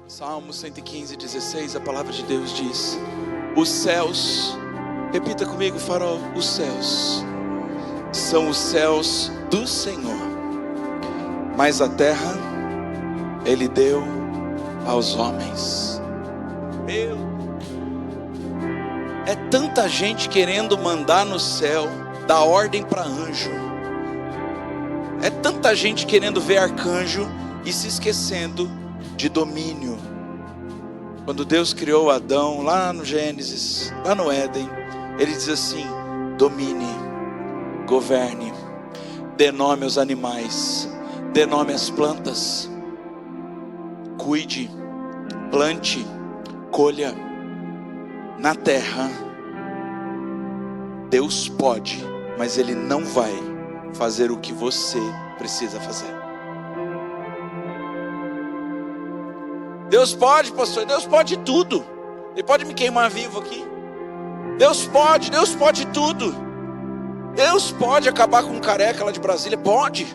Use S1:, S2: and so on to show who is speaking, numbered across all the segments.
S1: Salmo 115:16, a palavra de Deus diz: os céus, repita comigo, farol, os céus são os céus do Senhor, mas a terra Ele deu aos homens. É tanta gente querendo mandar no céu, dar ordem para anjo. É tanta gente querendo ver arcanjo e se esquecendo de domínio. Quando Deus criou Adão lá no Gênesis, lá no Éden, Ele diz assim: domine, governe, dê nome aos animais, dê nome às plantas, cuide, plante, colha. Na terra, Deus pode, mas Ele não vai fazer o que você precisa fazer. Deus pode, pastor, Deus pode tudo. Ele pode me queimar vivo aqui. Deus pode tudo. Deus pode acabar com um careca lá de Brasília, pode.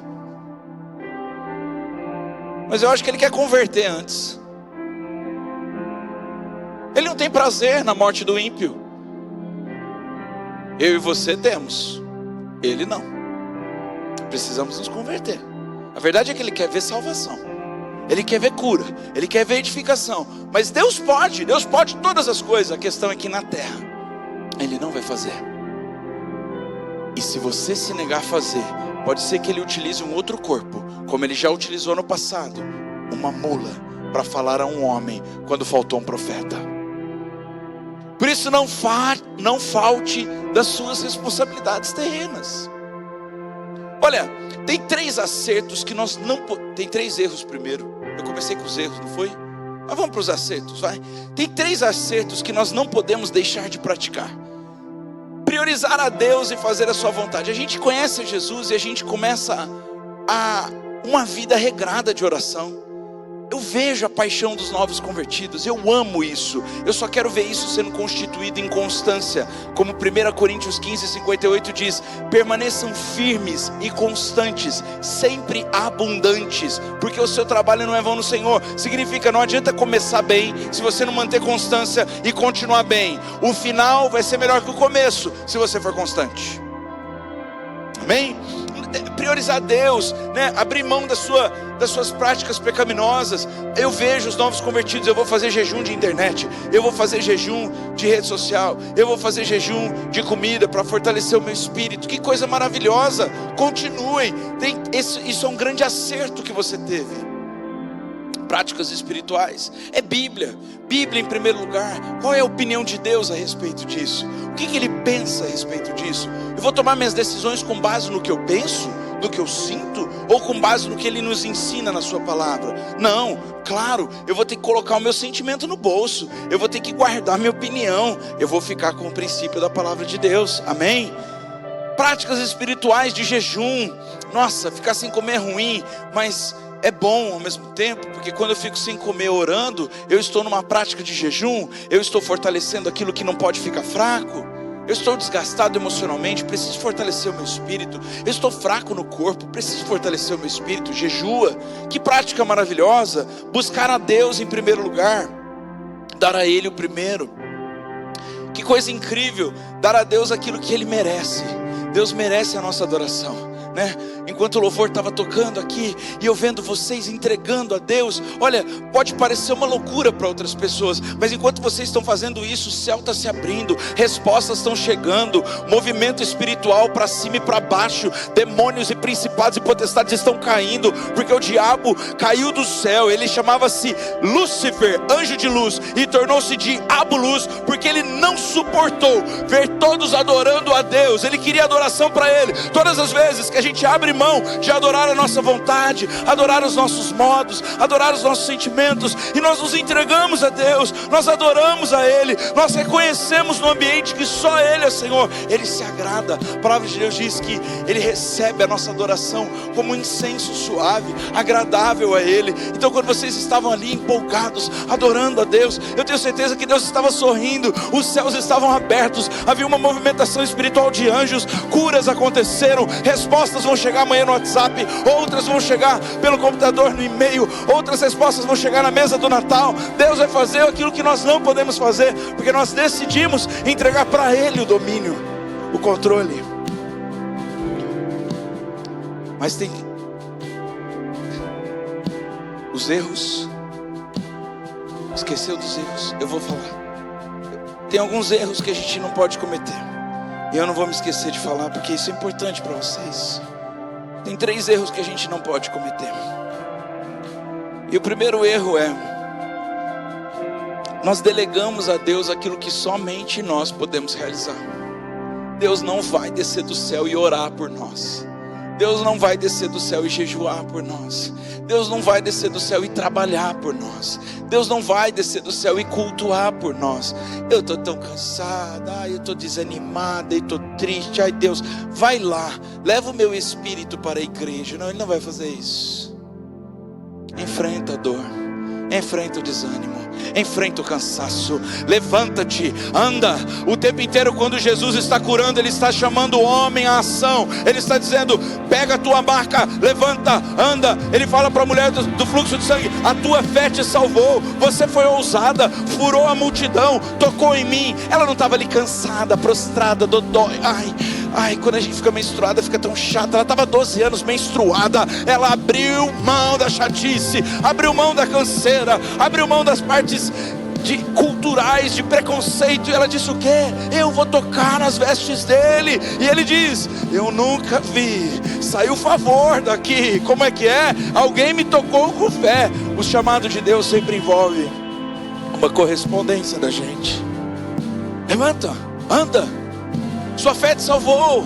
S1: Mas eu acho que Ele quer converter antes. Ele não tem prazer na morte do ímpio. Eu e você temos, Ele não. Precisamos nos converter. A verdade é que Ele quer ver salvação, Ele quer ver cura, Ele quer ver edificação. Mas Deus pode todas as coisas. A questão é que na terra Ele não vai fazer. E se você se negar a fazer, pode ser que Ele utilize um outro corpo, como Ele já utilizou no passado, uma mula, para falar a um homem quando faltou um profeta. Por isso não falte das suas responsabilidades terrenas. Olha, tem 3 acertos que nós não podemos. Tem 3 erros primeiro. Eu comecei com os erros, não foi? Mas vamos para os acertos, vai. Tem 3 acertos que nós não podemos deixar de praticar. Priorizar a Deus e fazer a sua vontade. A gente conhece Jesus e a gente começa a uma vida regrada de oração. Eu vejo a paixão dos novos convertidos, eu amo isso. Eu só quero ver isso sendo constituído em constância. Como 1 Coríntios 15:58 diz: permaneçam firmes e constantes, sempre abundantes, porque o seu trabalho não é vão no Senhor. Significa, não adianta começar bem se você não manter constância e continuar bem. O final vai ser melhor que o começo, se você for constante. Amém? Priorizar Deus, né? Abrir mão das suas práticas pecaminosas. Eu vejo os novos convertidos: eu vou fazer jejum de internet, eu vou fazer jejum de rede social, eu vou fazer jejum de comida para fortalecer o meu espírito. Que coisa maravilhosa! Continuem. Isso é um grande acerto que você teve. Práticas espirituais, é Bíblia em primeiro lugar. Qual é a opinião de Deus a respeito disso? O que Ele pensa a respeito disso? Eu vou tomar minhas decisões com base no que eu penso, no que eu sinto, ou com base no que Ele nos ensina na sua palavra? Não, claro, eu vou ter que colocar o meu sentimento no bolso, eu vou ter que guardar minha opinião, eu vou ficar com o princípio da palavra de Deus, amém? Práticas espirituais de jejum. Nossa, ficar sem comer é ruim, mas é bom ao mesmo tempo, porque quando eu fico sem comer orando, eu estou numa prática de jejum, eu estou fortalecendo aquilo que não pode ficar fraco. Eu estou desgastado emocionalmente, preciso fortalecer o meu espírito. Eu estou fraco no corpo, preciso fortalecer o meu espírito. Jejua. Que prática maravilhosa. Buscar a Deus em primeiro lugar, dar a Ele o primeiro. Que coisa incrível, dar a Deus aquilo que Ele merece. Deus merece a nossa adoração, né? Enquanto o louvor estava tocando aqui e eu vendo vocês entregando a Deus, olha, pode parecer uma loucura para outras pessoas, mas enquanto vocês estão fazendo isso, o céu está se abrindo, respostas estão chegando, movimento espiritual para cima e para baixo, demônios e principados e potestades estão caindo, porque o diabo caiu do céu. Ele chamava-se Lúcifer, anjo de luz, e tornou-se diabo luz, porque ele não suportou ver todos adorando a Deus. Ele queria adoração para Ele. Todas as vezes que a gente abre mão de adorar a nossa vontade, adorar os nossos modos, adorar os nossos sentimentos, e nós nos entregamos a Deus, nós adoramos a Ele, nós reconhecemos no ambiente que só Ele é Senhor, Ele se agrada. A palavra de Deus diz que Ele recebe a nossa adoração como um incenso suave, agradável a Ele. Então quando vocês estavam ali empolgados, adorando a Deus, eu tenho certeza que Deus estava sorrindo, os céus estavam abertos, havia uma movimentação espiritual de anjos, curas aconteceram, respostas respostas vão chegar amanhã no WhatsApp, outras vão chegar pelo computador, no e-mail, outras respostas vão chegar na mesa do Natal. Deus vai fazer aquilo que nós não podemos fazer, porque nós decidimos entregar para Ele o domínio, o controle. Mas tem os erros. Esqueceu dos erros? Eu vou falar. Tem alguns erros que a gente não pode cometer, e eu não vou me esquecer de falar, porque isso é importante para vocês. Tem 3 erros que a gente não pode cometer. E o primeiro erro é: nós delegamos a Deus aquilo que somente nós podemos realizar. Deus não vai descer do céu e orar por nós. Deus não vai descer do céu e jejuar por nós. Deus não vai descer do céu e trabalhar por nós. Deus não vai descer do céu e cultuar por nós. Eu estou tão cansada, eu estou desanimada, eu estou triste. Ai Deus, vai lá, leva o meu espírito para a igreja. Não, Ele não vai fazer isso. Enfrenta a dor, enfrenta o desânimo, enfrenta o cansaço, levanta-te, anda. O tempo inteiro quando Jesus está curando, Ele está chamando o homem à ação. Ele está dizendo: pega a tua maca, levanta, anda. Ele fala para a mulher do fluxo de sangue: a tua fé te salvou. Você foi ousada, furou a multidão, tocou em mim. Ela não estava ali cansada, prostrada, dodói. Ai, quando a gente fica menstruada fica tão chata. Ela estava 12 anos menstruada. Ela abriu mão da chatice, abriu mão da canseira, abriu mão das partes culturais, de preconceito. E ela disse o quê? Eu vou tocar nas vestes dele. E ele diz: eu nunca vi. Saiu favor daqui. Como é que é? Alguém me tocou com fé. O chamado de Deus sempre envolve uma correspondência da gente. Levanta, anda. Sua fé te salvou.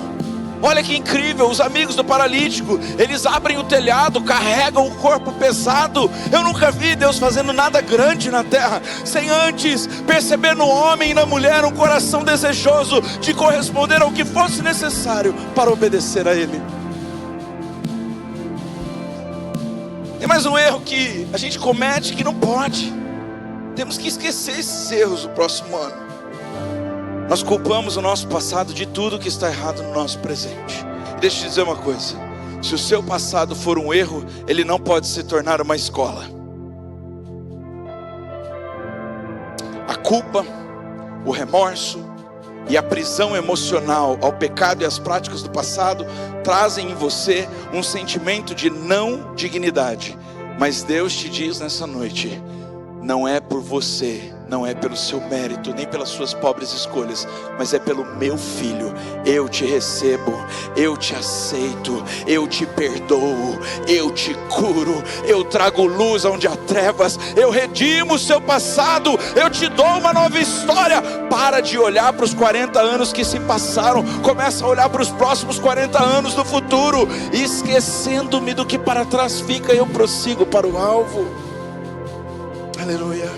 S1: Olha que incrível, os amigos do paralítico, eles abrem o telhado, carregam o corpo pesado. Eu nunca vi Deus fazendo nada grande na terra sem antes perceber no homem e na mulher um coração desejoso de corresponder ao que fosse necessário para obedecer a Ele. Tem mais um erro que a gente comete que não pode. Temos que esquecer esses erros no próximo ano. Nós culpamos o nosso passado de tudo que está errado no nosso presente. E deixa eu te dizer uma coisa: se o seu passado for um erro, ele não pode se tornar uma escola. A culpa, o remorso e a prisão emocional ao pecado e às práticas do passado trazem em você um sentimento de não dignidade. Mas Deus te diz nessa noite: não é por você, não é pelo seu mérito, nem pelas suas pobres escolhas, mas é pelo meu filho. Eu te recebo, eu te aceito, eu te perdoo, eu te curo, eu trago luz onde há trevas, eu redimo o seu passado, eu te dou uma nova história. Para de olhar para os 40 anos que se passaram, começa a olhar para os próximos 40 anos do futuro. Esquecendo-me do que para trás fica, eu prossigo para o alvo. Aleluia.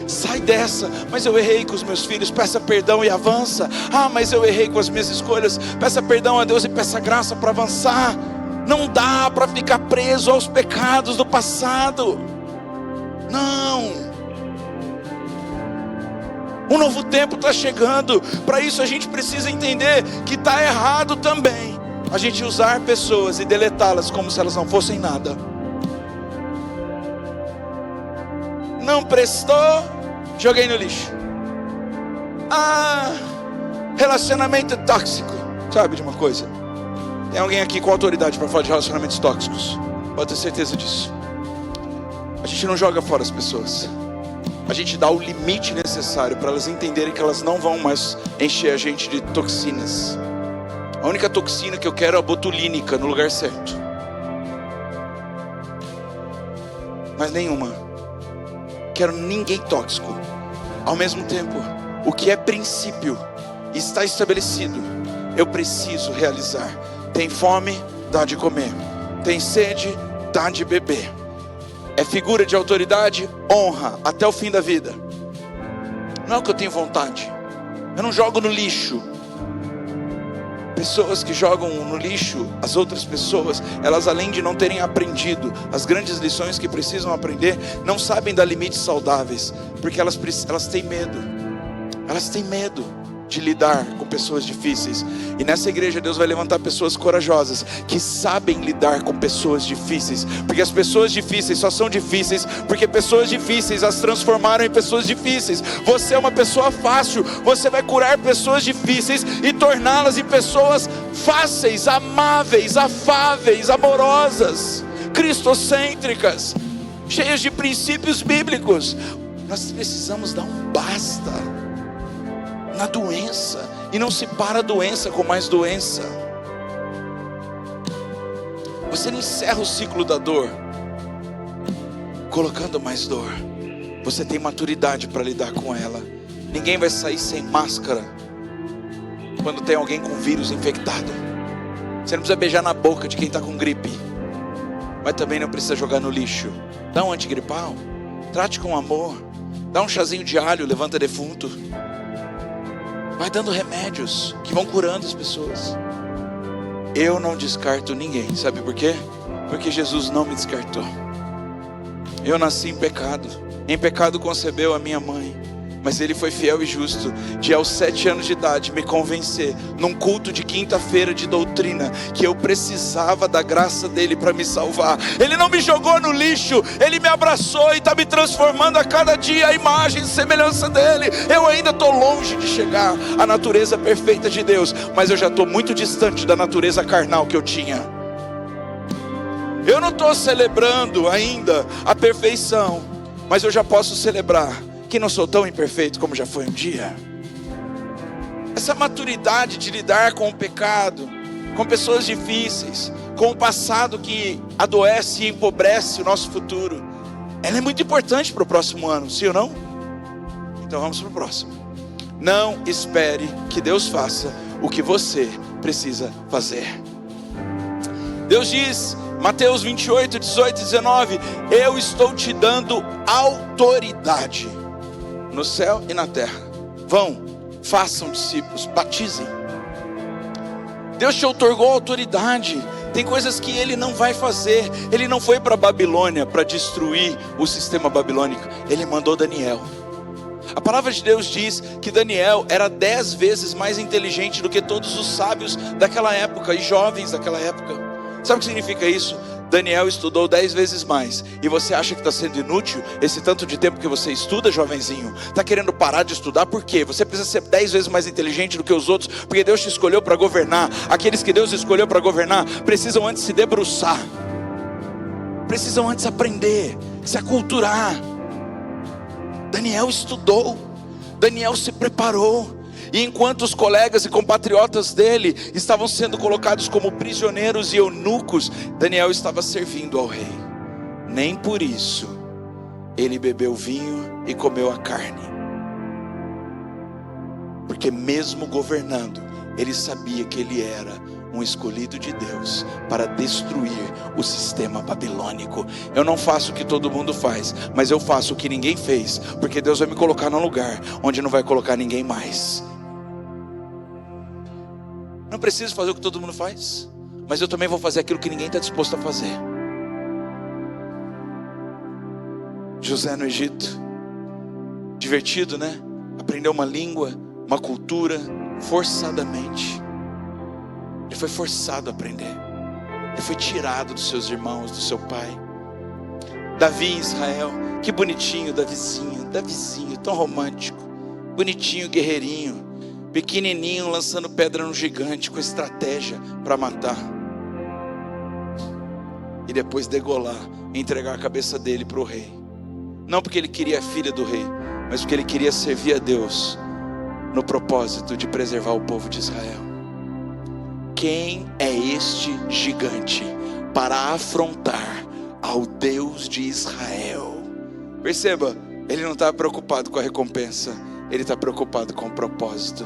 S1: Sai dessa: mas eu errei com os meus filhos, peça perdão e avança. Mas eu errei com as minhas escolhas, peça perdão a Deus e peça graça para avançar. Não dá para ficar preso aos pecados do passado. Não. Um novo tempo está chegando. Para isso a gente precisa entender que está errado também a gente usar pessoas e deletá-las como se elas não fossem nada. Não prestou, joguei no lixo. Relacionamento tóxico. Sabe de uma coisa? Tem alguém aqui com autoridade para falar de relacionamentos tóxicos? Pode ter certeza disso. A gente não joga fora as pessoas. A gente dá o limite necessário para elas entenderem que elas não vão mais encher a gente de toxinas. A única toxina que eu quero é a botulínica no lugar certo. Mas nenhuma. Quero ninguém tóxico. Ao mesmo tempo, o que é princípio está estabelecido, eu preciso realizar. Tem fome? Dá de comer. Tem sede? Dá de beber. É figura de autoridade? Honra até o fim da vida. Não é o que eu tenho vontade. Eu não jogo no lixo. Pessoas que jogam no lixo as outras pessoas, elas, além de não terem aprendido as grandes lições que precisam aprender, não sabem dar limites saudáveis, porque elas têm medo. Elas têm medo. de lidar com pessoas difíceis. E nessa igreja Deus vai levantar pessoas corajosas que sabem lidar com pessoas difíceis, porque as pessoas difíceis só são difíceis porque pessoas difíceis as transformaram em pessoas difíceis. Você é uma pessoa fácil, você vai curar pessoas difíceis e torná-las em pessoas fáceis, amáveis, afáveis, amorosas, cristocêntricas, cheias de princípios bíblicos. Nós precisamos dar um basta na doença, e não se para a doença com mais doença. Você não encerra o ciclo da dor colocando mais dor. Você tem maturidade para lidar com ela. Ninguém vai sair sem máscara quando tem alguém com vírus infectado. Você não precisa beijar na boca de quem está com gripe, mas também não precisa jogar no lixo. Dá um antigripal, trate com amor, dá um chazinho de alho, levanta defunto. Vai dando remédios que vão curando as pessoas. Eu não descarto ninguém, sabe por quê? Porque Jesus não me descartou. Eu nasci em pecado concebeu a minha mãe, mas Ele foi fiel e justo de aos 7 anos de idade me convencer, num culto de quinta-feira de doutrina, que eu precisava da graça dEle para me salvar. Ele não me jogou no lixo, Ele me abraçou e está me transformando a cada dia a imagem e semelhança dEle. Eu ainda estou longe de chegar à natureza perfeita de Deus, mas eu já estou muito distante da natureza carnal que eu tinha. Eu não estou celebrando ainda a perfeição, mas eu já posso celebrar que não sou tão imperfeito como já foi um dia. Essa maturidade de lidar com o pecado, com pessoas difíceis, com o passado que adoece e empobrece o nosso futuro, ela é muito importante para o próximo ano, sim ou não? Então vamos para o próximo. Não espere que Deus faça o que você precisa fazer. Deus diz, Mateus 28, 18 e 19, eu estou te dando autoridade no céu e na terra. Vão, façam discípulos, batizem. Deus te outorgou autoridade. Tem coisas que Ele não vai fazer. Ele não foi para a Babilônia para destruir o sistema babilônico. Ele mandou Daniel. A palavra de Deus diz que Daniel era 10 vezes mais inteligente do que todos os sábios daquela época e jovens daquela época. Sabe o que significa isso? Daniel estudou 10 vezes mais. E você acha que está sendo inútil esse tanto de tempo que você estuda, jovenzinho? Está querendo parar de estudar por quê? Você precisa ser 10 vezes mais inteligente do que os outros, porque Deus te escolheu para governar. Aqueles que Deus escolheu para governar precisam antes se debruçar, precisam antes aprender, se aculturar. Daniel estudou, Daniel se preparou. E enquanto os colegas e compatriotas dele estavam sendo colocados como prisioneiros e eunucos, Daniel estava servindo ao rei. Nem por isso ele bebeu vinho e comeu a carne, porque mesmo governando, ele sabia que ele era um escolhido de Deus para destruir o sistema babilônico. Eu não faço o que todo mundo faz, mas eu faço o que ninguém fez, porque Deus vai me colocar num lugar onde não vai colocar ninguém mais. Não preciso fazer o que todo mundo faz, mas eu também vou fazer aquilo que ninguém está disposto a fazer. José no Egito, divertido, né? Aprendeu uma língua, uma cultura, forçadamente. Ele foi forçado a aprender. Ele foi tirado dos seus irmãos, do seu pai. Davi em Israel, que bonitinho, Davizinho, tão romântico, bonitinho, guerreirinho, pequenininho, lançando pedra no gigante, com estratégia para matar. E depois degolar, entregar a cabeça dele para o rei. Não porque ele queria a filha do rei, mas porque ele queria servir a Deus no propósito de preservar o povo de Israel. Quem é este gigante para afrontar ao Deus de Israel? Perceba, ele não está preocupado com a recompensa, ele está preocupado com o propósito.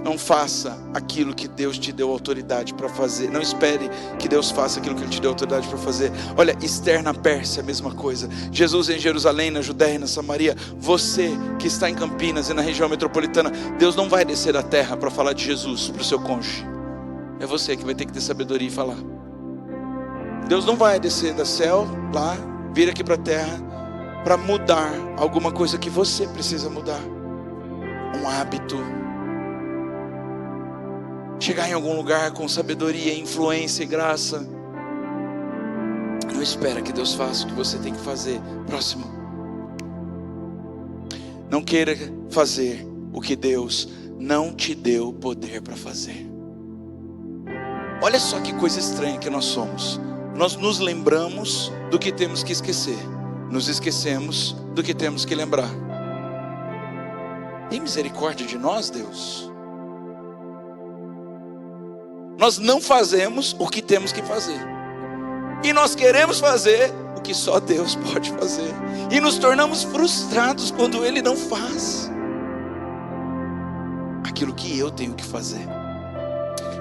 S1: Não faça aquilo que Deus te deu autoridade para fazer. Não espere que Deus faça aquilo que Ele te deu autoridade para fazer. Olha, Esther na Pérsia, a mesma coisa. Jesus em Jerusalém, na Judéia e na Samaria. Você que está em Campinas e na região metropolitana, Deus não vai descer da terra para falar de Jesus para o seu cônjuge. É você que vai ter que ter sabedoria e falar. Deus não vai descer do céu lá, vir aqui para a terra para mudar alguma coisa que você precisa mudar. Um hábito, chegar em algum lugar com sabedoria, influência e graça. Não espera que Deus faça o que você tem que fazer. Próximo. Não queira fazer o que Deus não te deu poder para fazer. Olha só que coisa estranha que nós somos. Nós nos lembramos do que temos que esquecer, nos esquecemos do que temos que lembrar. Tem misericórdia de nós, Deus? Nós não fazemos o que temos que fazer, e nós queremos fazer o que só Deus pode fazer, e nos tornamos frustrados quando Ele não faz aquilo que eu tenho que fazer.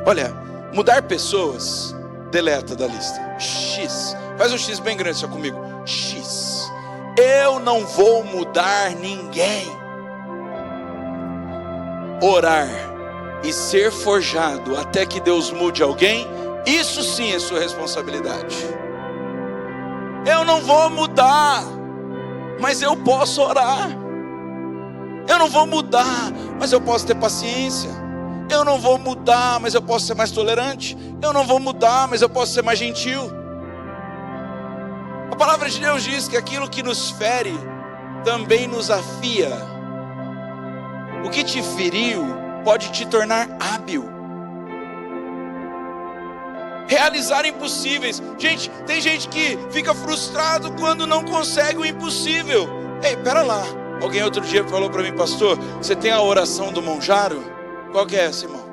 S1: Olha, mudar pessoas, deleta da lista. X, faz um X bem grande só comigo. X, eu não vou mudar ninguém. Orar e ser forjado até que Deus mude alguém, isso sim é sua responsabilidade. Eu não vou mudar, mas eu posso orar. Eu não vou mudar, mas eu posso ter paciência. Eu não vou mudar, mas eu posso ser mais tolerante. Eu não vou mudar, mas eu posso ser mais gentil. A palavra de Deus diz que aquilo que nos fere também nos afia. O que te feriu pode te tornar hábil. Realizar impossíveis. Gente, tem gente que fica frustrado quando não consegue o impossível. Ei, pera lá. Alguém outro dia falou para mim: pastor, você tem a oração do Monjaro? Qual que é essa, irmão?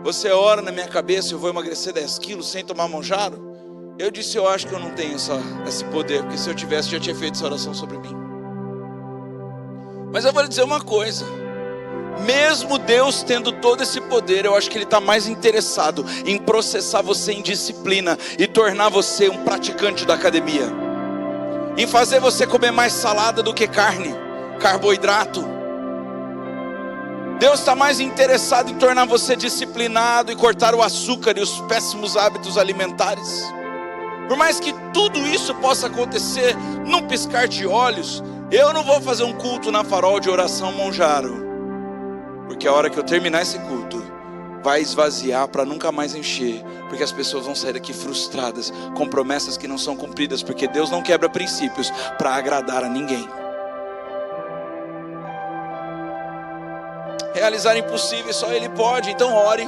S1: Você ora na minha cabeça, eu vou emagrecer 10 quilos sem tomar Monjaro? Eu disse: eu acho que eu não tenho esse poder, porque se eu tivesse, já tinha feito essa oração sobre mim. Mas eu vou lhe dizer uma coisa: mesmo Deus tendo todo esse poder, eu acho que Ele está mais interessado em processar você em disciplina e tornar você um praticante da academia, em fazer você comer mais salada do que carne, carboidrato. Deus está mais interessado em tornar você disciplinado e cortar o açúcar e os péssimos hábitos alimentares. Por mais que tudo isso possa acontecer num piscar de olhos, eu não vou fazer um culto na Farol de oração Monjaro, porque a hora que eu terminar esse culto, vai esvaziar para nunca mais encher, porque as pessoas vão sair daqui frustradas, com promessas que não são cumpridas, porque Deus não quebra princípios para agradar a ninguém. Realizar impossível só Ele pode. Então ore,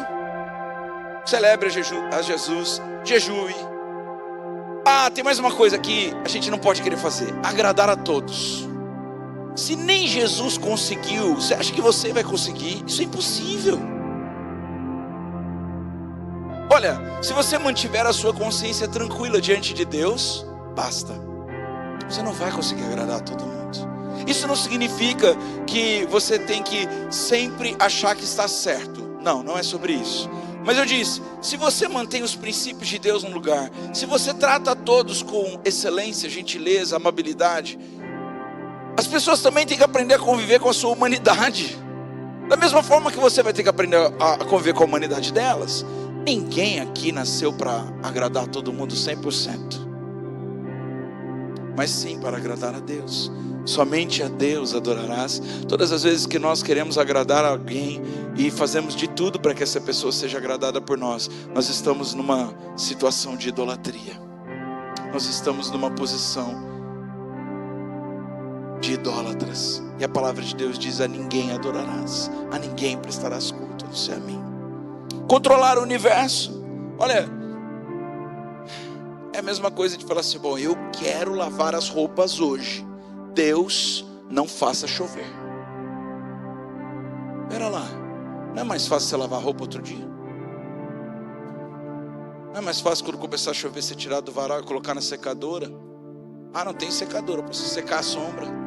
S1: celebre a Jesus, jejue. Tem mais uma coisa que a gente não pode querer fazer: agradar a todos. Se nem Jesus conseguiu, você acha que você vai conseguir? Isso é impossível. Olha, se você mantiver a sua consciência tranquila diante de Deus, basta. Você não vai conseguir agradar a todo mundo. Isso não significa que você tem que sempre achar que está certo. Não, não é sobre isso. Mas eu disse, se você mantém os princípios de Deus no lugar, se você trata a todos com excelência, gentileza, amabilidade, as pessoas também têm que aprender a conviver com a sua humanidade. Da mesma forma que você vai ter que aprender a conviver com a humanidade delas. Ninguém aqui nasceu para agradar todo mundo 100%. Mas sim para agradar a Deus. Somente a Deus adorarás. Todas as vezes que nós queremos agradar alguém e fazemos de tudo para que essa pessoa seja agradada por nós, nós estamos numa situação de idolatria. Nós estamos numa posição de idólatras. E a palavra de Deus diz: a ninguém adorarás, a ninguém prestarás culto, a não ser a mim. Controlar o universo. Olha, é a mesma coisa de falar assim: bom, eu quero lavar as roupas hoje, Deus não faça chover. Pera lá, não é mais fácil você lavar a roupa outro dia? Não é mais fácil quando começar a chover você tirar do varal e colocar na secadora? Não tem secadora, eu preciso secar a sombra.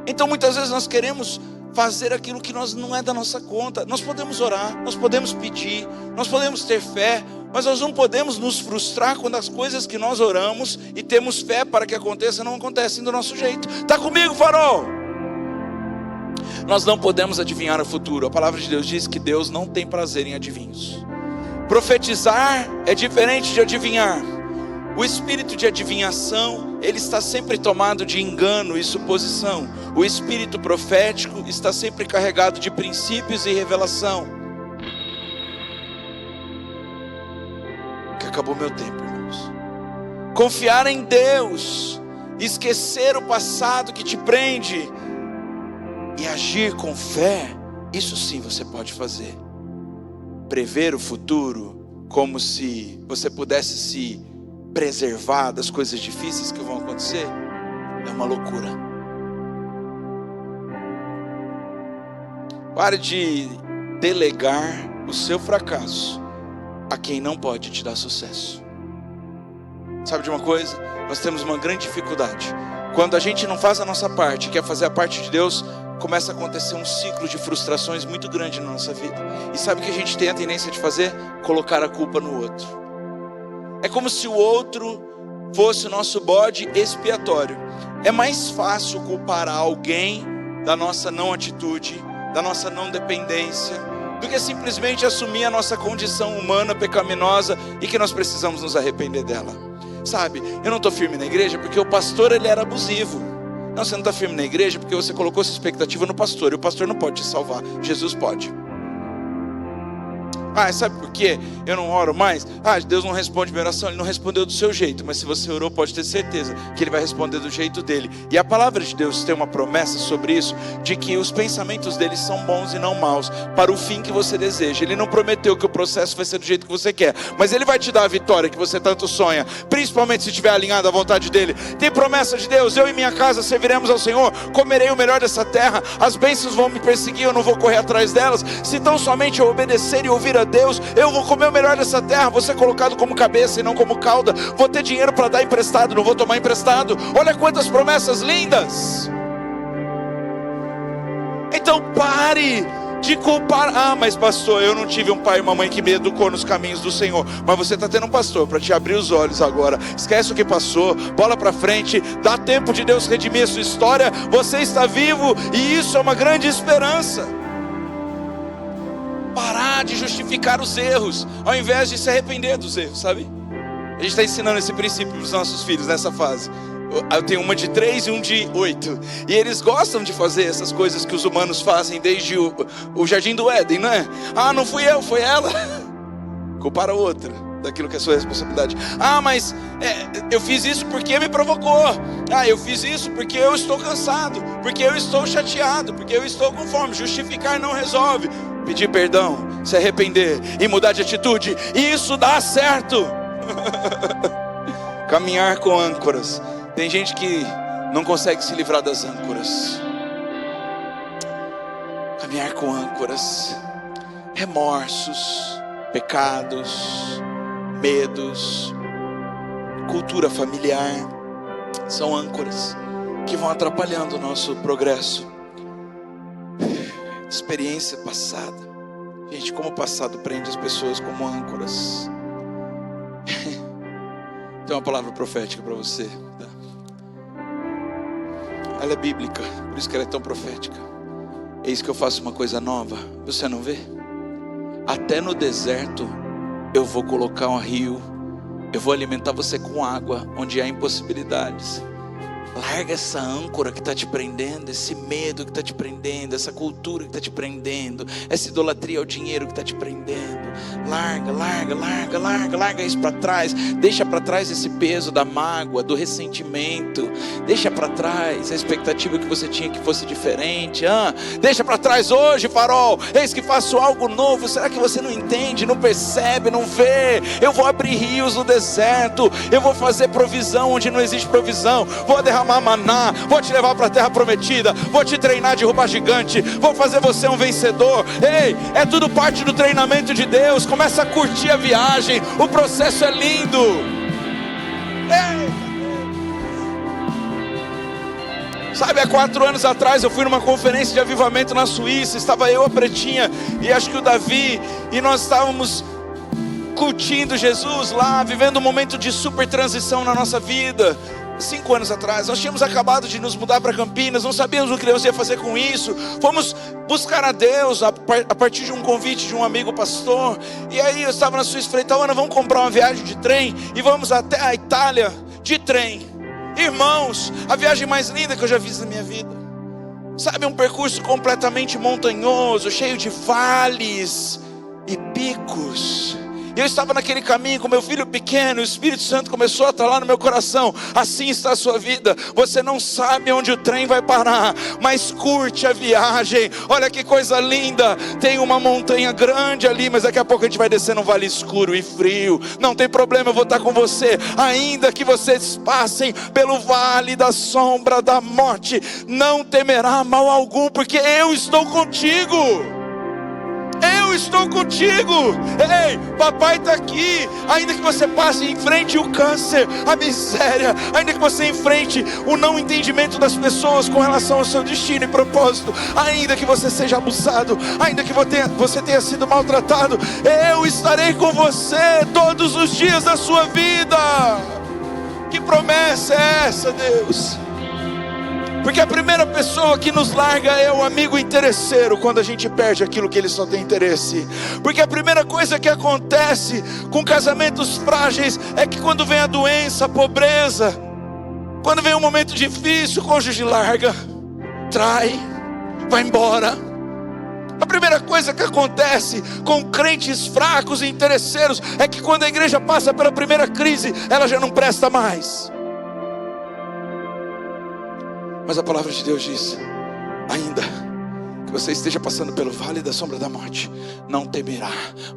S1: Então muitas vezes nós queremos fazer aquilo que não é da nossa conta. Nós podemos orar, nós podemos pedir, nós podemos ter fé, mas nós não podemos nos frustrar quando as coisas que nós oramos e temos fé para que aconteça não acontecem do nosso jeito. Está comigo, Farol? Nós não podemos adivinhar o futuro. A palavra de Deus diz que Deus não tem prazer em adivinhos. Profetizar é diferente de adivinhar. O espírito de adivinhação, ele está sempre tomado de engano e suposição. O espírito profético está sempre carregado de princípios e revelação. Acabou meu tempo, irmãos. Confiar em Deus, esquecer o passado que te prende e agir com fé, isso sim você pode fazer. Prever o futuro como se você pudesse se preservar das coisas difíceis que vão acontecer, é uma loucura. Pare de delegar o seu fracasso a quem não pode te dar sucesso. Sabe de uma coisa? Nós temos uma grande dificuldade. Quando a gente não faz a nossa parte, quer fazer a parte de Deus, começa a acontecer um ciclo de frustrações muito grande na nossa vida. E sabe o que a gente tem a tendência de fazer? Colocar a culpa no outro. É como se o outro fosse o nosso bode expiatório. É mais fácil culpar alguém da nossa não atitude, da nossa não dependência, do que simplesmente assumir a nossa condição humana pecaminosa e que nós precisamos nos arrepender dela. Sabe, eu não estou firme na igreja porque o pastor ele era abusivo. Não, você não está firme na igreja porque você colocou sua expectativa no pastor, e o pastor não pode te salvar, Jesus pode. Ah, sabe por quê? Eu não oro mais. Ah, Deus não responde minha oração. Ele não respondeu do seu jeito, mas se você orou, pode ter certeza que Ele vai responder do jeito dele. E a palavra de Deus tem uma promessa sobre isso, de que os pensamentos dele são bons e não maus, para o fim que você deseja. Ele não prometeu que o processo vai ser do jeito que você quer, mas Ele vai te dar a vitória que você tanto sonha, principalmente se estiver alinhado à vontade dele. Tem promessa de Deus: eu e minha casa serviremos ao Senhor, comerei o melhor dessa terra, as bênçãos vão me perseguir, eu não vou correr atrás delas, se tão somente eu obedecer e ouvir a Deus, eu vou comer o melhor dessa terra, vou ser colocado como cabeça e não como cauda, vou ter dinheiro para dar emprestado, não vou tomar emprestado. Olha quantas promessas lindas. Então pare de culpar. Ah, mas pastor, eu não tive um pai e uma mãe que me educou nos caminhos do Senhor. Mas você está tendo um pastor para te abrir os olhos agora. Esquece o que passou, bola para frente, dá tempo de Deus redimir a sua história. Você está vivo e isso é uma grande esperança. Parar de justificar os erros, ao invés de se arrepender dos erros, sabe? A gente está ensinando esse princípio para os nossos filhos nessa fase. Eu tenho uma de 3 e um de 8. E eles gostam de fazer essas coisas que os humanos fazem desde o Jardim do Éden, não é? Ah, não fui eu, foi ela. Culpar a outra daquilo que é sua responsabilidade. Ah, mas eu fiz isso porque me provocou. Ah, eu fiz isso porque eu estou cansado, porque eu estou chateado, porque eu estou com fome. Justificar não resolve. Pedir perdão, se arrepender e mudar de atitude, e isso dá certo. Caminhar com âncoras. Tem gente que não consegue se livrar das âncoras. Caminhar com âncoras. Remorsos, pecados, medos, cultura familiar, são âncoras que vão atrapalhando o nosso progresso. Experiência passada. Gente, como o passado prende as pessoas como âncoras. Tem uma palavra profética para você, tá? Ela é bíblica, por isso que ela é tão profética. Eis que eu faço uma coisa nova, você não vê? Até no deserto eu vou colocar um rio, eu vou alimentar você com água onde há impossibilidades. Larga essa âncora que está te prendendo, esse medo que está te prendendo, essa cultura que está te prendendo, essa idolatria ao dinheiro que está te prendendo. Larga isso para trás. Deixa para trás esse peso da mágoa, do ressentimento. Deixa para trás a expectativa que você tinha que fosse diferente. Deixa para trás hoje, farol. Eis que faço algo novo. Será que você não entende, não percebe, não vê? Eu vou abrir rios no deserto. Eu vou fazer provisão onde não existe provisão. Vou derramar maná, vou te levar para a terra prometida, vou te treinar de derrubar gigante, vou fazer você um vencedor. Ei, é tudo parte do treinamento de Deus. Começa a curtir a viagem, o processo é lindo. Ei. Sabe, há 4 anos atrás eu fui numa conferência de avivamento na Suíça. Estava eu, a Pretinha, e acho que o Davi, e nós estávamos curtindo Jesus lá, vivendo um momento de super transição na nossa vida. 5 anos atrás, nós tínhamos acabado de nos mudar para Campinas, não sabíamos o que Deus ia fazer com isso. Fomos buscar a Deus a partir de um convite de um amigo pastor. E aí eu estava na Suíça, falei: Tawana, vamos comprar uma viagem de trem e vamos até a Itália de trem. Irmãos, a viagem mais linda que eu já fiz na minha vida. Sabe, um percurso completamente montanhoso, cheio de vales e picos. E eu estava naquele caminho com meu filho pequeno, o Espírito Santo começou a estar lá no meu coração. Assim está a sua vida. Você não sabe onde o trem vai parar, mas curte a viagem. Olha que coisa linda. Tem uma montanha grande ali, mas daqui a pouco a gente vai descer num vale escuro e frio. Não tem problema, eu vou estar com você. Ainda que vocês passem pelo vale da sombra da morte, não temerá mal algum, porque eu estou contigo. Eu estou contigo. Ei, papai está aqui. Ainda que você passe em frente o câncer, a miséria, ainda que você enfrente o não entendimento das pessoas com relação ao seu destino e propósito, ainda que você seja abusado, ainda que você tenha sido maltratado, eu estarei com você todos os dias da sua vida. Que promessa é essa, Deus? Porque a primeira pessoa que nos larga é o amigo interesseiro, quando a gente perde aquilo que ele só tem interesse. Porque a primeira coisa que acontece com casamentos frágeis é que quando vem a doença, a pobreza, quando vem um momento difícil, o cônjuge larga, trai, vai embora. A primeira coisa que acontece com crentes fracos e interesseiros é que quando a igreja passa pela primeira crise, ela já não presta mais. Mas a palavra de Deus diz: ainda que você esteja passando pelo vale da sombra da morte, não temerá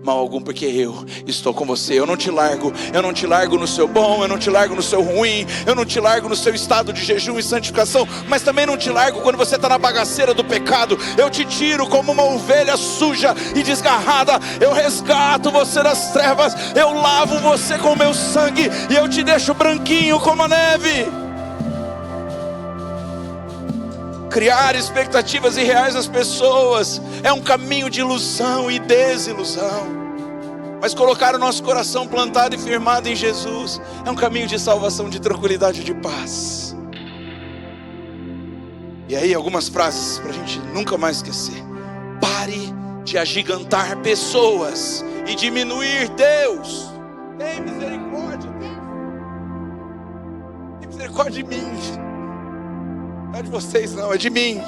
S1: mal algum, porque eu estou com você. Eu não te largo no seu bom, eu não te largo no seu ruim, eu não te largo no seu estado de jejum e santificação, mas também não te largo quando você está na bagaceira do pecado. Eu te tiro como uma ovelha suja e desgarrada, eu resgato você das trevas, eu lavo você com o meu sangue e eu te deixo branquinho como a neve. Criar expectativas irreais nas pessoas é um caminho de ilusão e desilusão. Mas colocar o nosso coração plantado e firmado em Jesus é um caminho de salvação, de tranquilidade e de paz. E aí algumas frases para a gente nunca mais esquecer. Pare de agigantar pessoas e diminuir Deus. Tem misericórdia, Deus. Tem misericórdia de mim. Não é de vocês não, é de mim.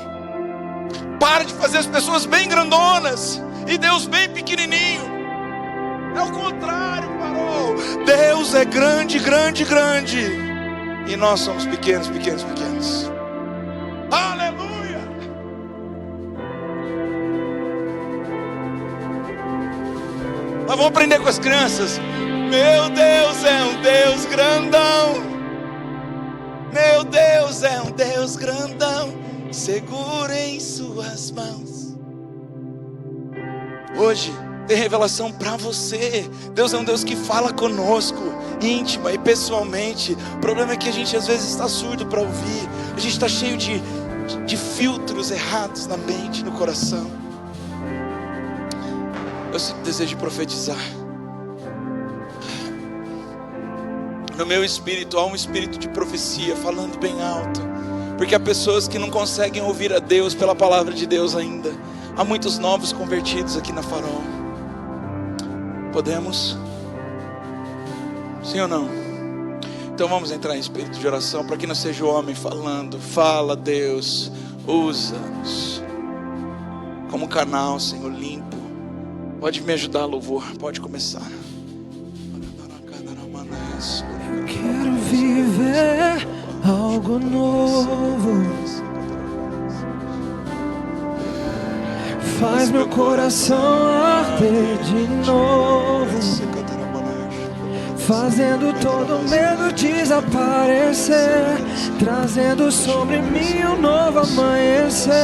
S1: Para de fazer as pessoas bem grandonas e Deus bem pequenininho. É o contrário, parou. Deus é grande, grande, grande, e nós somos pequenos, pequenos, pequenos. Aleluia. Nós vamos aprender com as crianças. Meu Deus é um Deus grandão. Meu Deus é um Deus grandão, segura em suas mãos. Hoje tem revelação para você. Deus é um Deus que fala conosco, íntima e pessoalmente. O problema é que a gente às vezes está surdo para ouvir. A gente está cheio de filtros errados na mente, no coração. Eu sinto desejo de profetizar. No meu espírito há um espírito de profecia falando bem alto, porque há pessoas que não conseguem ouvir a Deus pela palavra de Deus ainda. Há muitos novos convertidos aqui na Farol. Podemos? Sim ou não? Então vamos entrar em espírito de oração, para que não seja o homem falando. Fala, Deus, usa-nos como canal, Senhor, limpo. Pode me ajudar, louvor, pode começar.
S2: Quero viver algo novo. Faz meu coração arder de novo, fazendo todo medo desaparecer, trazendo sobre mim um novo amanhecer.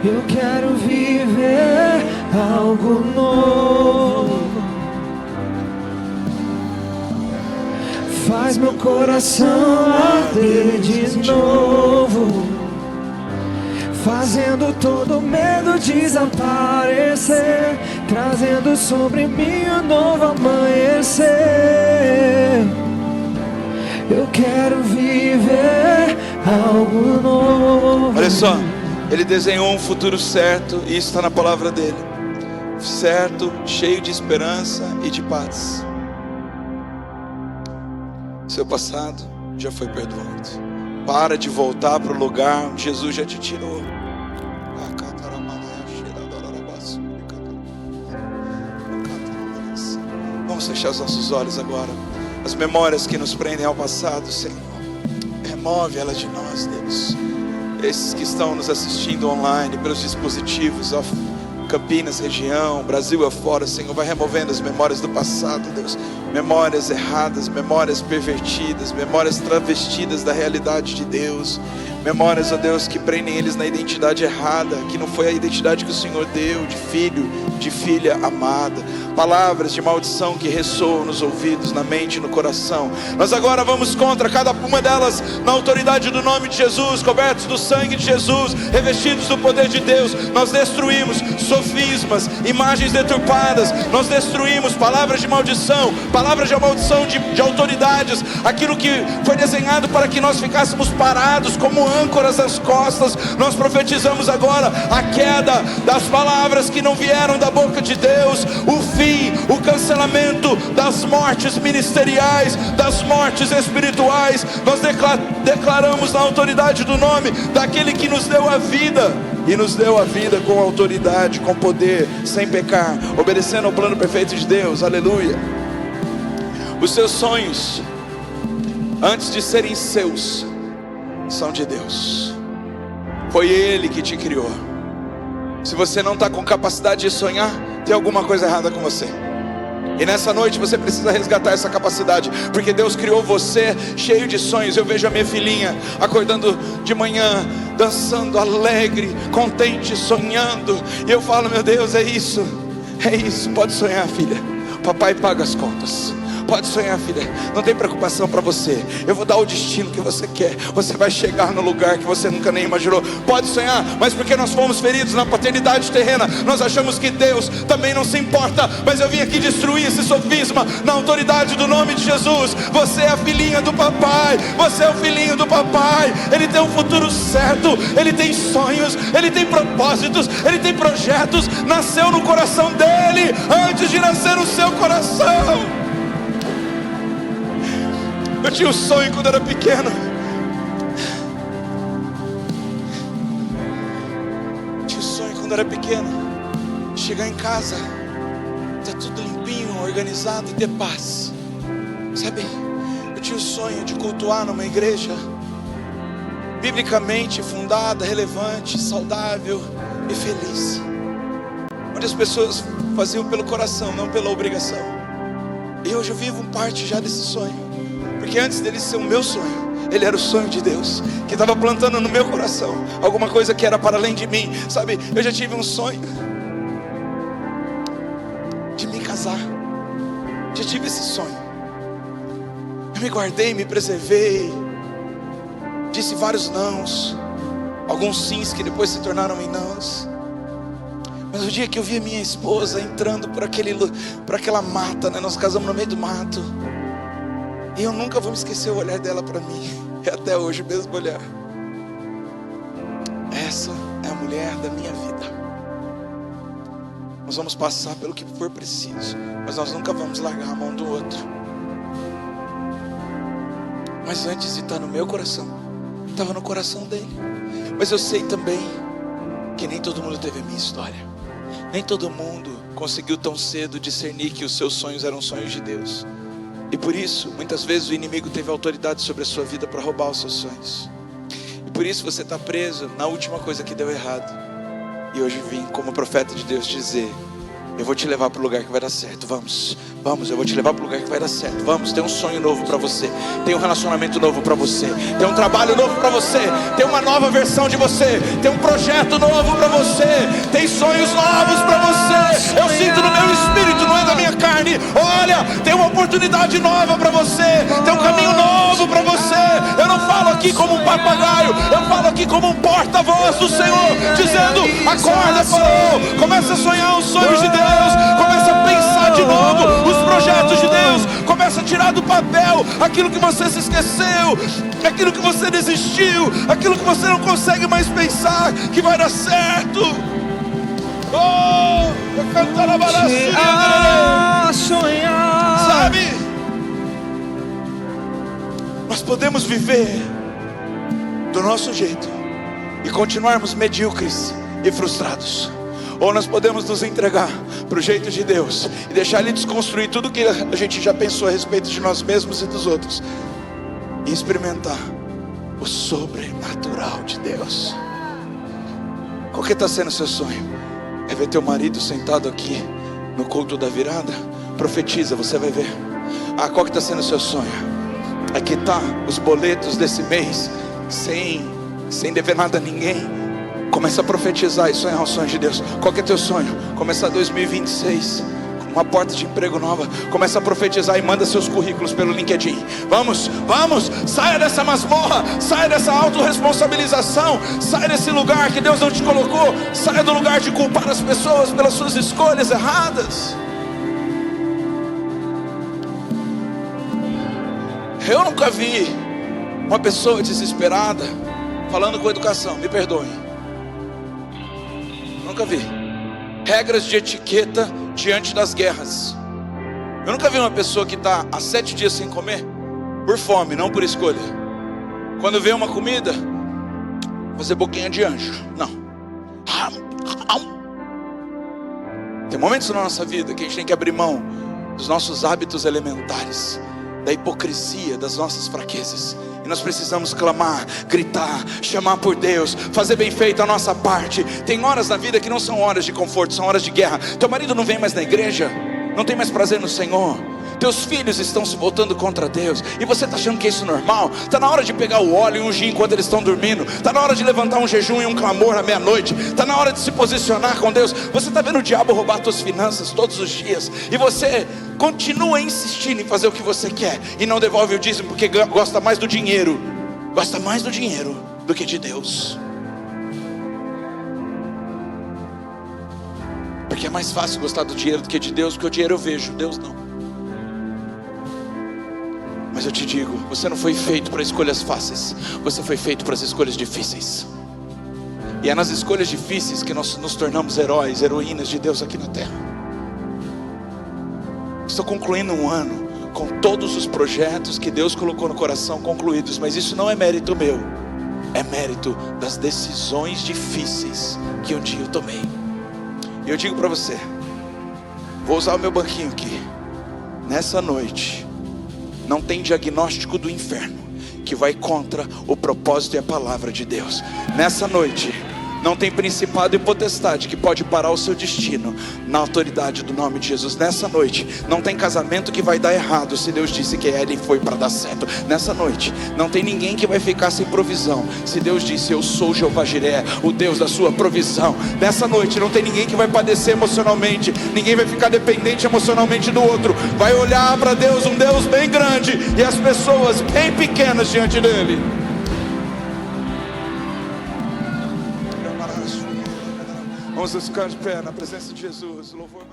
S2: Eu quero viver algo novo. Faz meu coração arder de novo, fazendo todo medo desaparecer, trazendo sobre mim um novo amanhecer. Eu quero viver algo novo.
S1: Olha só, ele desenhou um futuro certo, e isso está na palavra dele. Certo, cheio de esperança e de paz. Seu passado já foi perdoado. Para de voltar para o lugar onde Jesus já te tirou. Vamos fechar os nossos olhos agora. As memórias que nos prendem ao passado, Senhor, remove elas de nós, Deus. Esses que estão nos assistindo online pelos dispositivos, ó, Campinas, região, Brasil afora, Senhor, vai removendo as memórias do passado, Deus. Memórias erradas, memórias pervertidas, memórias travestidas da realidade de Deus. Memórias, ó Deus, que prendem eles na identidade errada, que não foi a identidade que o Senhor deu, de filho, de filha amada. Palavras de maldição que ressoam nos ouvidos, na mente e no coração. Nós agora vamos contra cada uma delas, na autoridade do nome de Jesus, cobertos do sangue de Jesus, revestidos do poder de Deus. Nós destruímos sofismas, imagens deturpadas. Nós destruímos palavras de maldição, palavras de maldição de autoridades. Aquilo que foi desenhado para que nós ficássemos parados como âncoras às costas. Nós profetizamos agora a queda das palavras que não vieram da boca de Deus, o fim, o cancelamento das mortes ministeriais, das mortes espirituais. Nós declaramos na autoridade do nome daquele que nos deu a vida, e nos deu a vida com autoridade, com poder, sem pecar, obedecendo ao plano perfeito de Deus. Aleluia. Os seus sonhos, antes de serem seus, são de Deus. Foi Ele que te criou. Se você não está com capacidade de sonhar, tem alguma coisa errada com você. E nessa noite você precisa resgatar essa capacidade, porque Deus criou você cheio de sonhos. Eu vejo a minha filhinha acordando de manhã, dançando, alegre, contente, sonhando. E eu falo, meu Deus, é isso, pode sonhar, filha. Papai paga as contas. Pode sonhar, filha, não tem preocupação para você. Eu vou dar o destino que você quer. Você vai chegar no lugar que você nunca nem imaginou. Pode sonhar, mas porque nós fomos feridos na paternidade terrena, nós achamos que Deus também não se importa. Mas eu vim aqui destruir esse sofisma na autoridade do nome de Jesus. Você é a filhinha do papai. Você é o filhinho do papai. Ele tem um futuro certo. Ele tem sonhos, ele tem propósitos, ele tem projetos. Nasceu no coração dele antes de nascer no seu coração. Eu tinha um sonho quando era pequeno. Chegar em casa, tá tudo limpinho, organizado e ter paz. Sabe, eu tinha o sonho de cultuar numa igreja biblicamente fundada, relevante, saudável e feliz, onde as pessoas faziam pelo coração, não pela obrigação. E hoje eu vivo parte já desse sonho. Porque antes dele ser o meu sonho, ele era o sonho de Deus, que estava plantando no meu coração alguma coisa que era para além de mim. Sabe, eu já tive um sonho de me casar. Já tive esse sonho. Eu me guardei, me preservei, disse vários nãos, alguns sims que depois se tornaram em nãos. Mas o dia que eu vi a minha esposa entrando por aquela mata, né? Nós casamos no meio do mato. E eu nunca vou me esquecer o olhar dela para mim. É até hoje o mesmo olhar. Essa é a mulher da minha vida. Nós vamos passar pelo que for preciso, mas nós nunca vamos largar a mão do outro. Mas antes de estar no meu coração, estava no coração dele. Mas eu sei também que nem todo mundo teve a minha história. Nem todo mundo conseguiu tão cedo discernir que os seus sonhos eram sonhos de Deus. E por isso, muitas vezes o inimigo teve autoridade sobre a sua vida para roubar os seus sonhos. E por isso você está preso na última coisa que deu errado. E hoje vim como profeta de Deus dizer: eu vou te levar para o lugar que vai dar certo. Vamos, eu vou te levar para o lugar que vai dar certo. Vamos, tem um sonho novo para você. Tem um relacionamento novo para você. Tem um trabalho novo para você. Tem uma nova versão de você. Tem um projeto novo para você. Tem sonhos novos para você. Eu sinto no meu espírito, não é da minha carne. Olha, tem uma oportunidade nova para você. Tem um caminho novo para você. Eu não falo aqui como um papagaio. Eu falo aqui como um porta-voz do Senhor, dizendo: acorda, Faraó. Começa a sonhar os sonhos de Deus. Começa a pensar de novo os projetos de Deus. Começa a tirar do papel aquilo que você se esqueceu, aquilo que você desistiu, aquilo que você não consegue mais pensar que vai dar certo. Oh, eu canto na baracinha. Sabe, nós podemos viver do nosso jeito e continuarmos medíocres e frustrados, ou nós podemos nos entregar para o jeito de Deus e deixar Ele desconstruir tudo que a gente já pensou a respeito de nós mesmos e dos outros, e experimentar o sobrenatural de Deus. Qual que está sendo o seu sonho? É ver teu marido sentado aqui no culto da virada? Profetiza, você vai ver. Qual que está sendo o seu sonho? É quitar os boletos desse mês sem dever nada a ninguém. Começa a profetizar e sonhar os sonhos de Deus. Qual que é teu sonho? Começar 2026 com uma porta de emprego nova. Começa a profetizar e manda seus currículos pelo LinkedIn. Vamos, saia dessa masmorra, saia dessa autorresponsabilização, saia desse lugar que Deus não te colocou, saia do lugar de culpar as pessoas pelas suas escolhas erradas. Eu nunca vi uma pessoa desesperada falando com educação, me perdoem. Nunca vi. Regras de etiqueta diante das guerras. Eu nunca vi uma pessoa que está há 7 dias sem comer por fome, não por escolha. Quando vê uma comida, fazer boquinha de anjo. Não. Tem momentos na nossa vida que a gente tem que abrir mão dos nossos hábitos elementares, da hipocrisia, das nossas fraquezas. E nós precisamos clamar, gritar, chamar por Deus, fazer bem feito a nossa parte. Tem horas na vida que não são horas de conforto, são horas de guerra. Teu marido não vem mais na igreja, não tem mais prazer no Senhor. Teus filhos estão se voltando contra Deus, e você está achando que isso é normal? Está na hora de pegar o óleo e ungir enquanto eles estão dormindo. Está na hora de levantar um jejum e um clamor à meia-noite. Está na hora de se posicionar com Deus. Você está vendo o diabo roubar tuas finanças todos os dias, e você continua insistindo em fazer o que você quer, e não devolve o dízimo porque gosta mais do dinheiro. Gosta mais do dinheiro do que de Deus. Porque é mais fácil gostar do dinheiro do que de Deus, porque o dinheiro eu vejo, Deus não. Mas eu te digo, você não foi feito para escolhas fáceis, você foi feito para as escolhas difíceis. E é nas escolhas difíceis que nós nos tornamos heróis, heroínas de Deus aqui na terra. Estou concluindo um ano com todos os projetos que Deus colocou no coração concluídos, mas isso não é mérito meu, é mérito das decisões difíceis que um dia eu tomei. E eu digo para você, vou usar o meu banquinho aqui. Nessa noite, não tem diagnóstico do inferno que vai contra o propósito e a palavra de Deus. Nessa noite, não tem principado e potestade que pode parar o seu destino na autoridade do nome de Jesus. Nessa noite, não tem casamento que vai dar errado se Deus disse que ele foi para dar certo. Nessa noite, não tem ninguém que vai ficar sem provisão se Deus disse: eu sou Jeová Jiré, o Deus da sua provisão. Nessa noite, não tem ninguém que vai padecer emocionalmente, ninguém vai ficar dependente emocionalmente do outro. Vai olhar para Deus, um Deus bem grande, e as pessoas bem pequenas diante dele. Vamos ficar de pé na presença de Jesus. Louvor.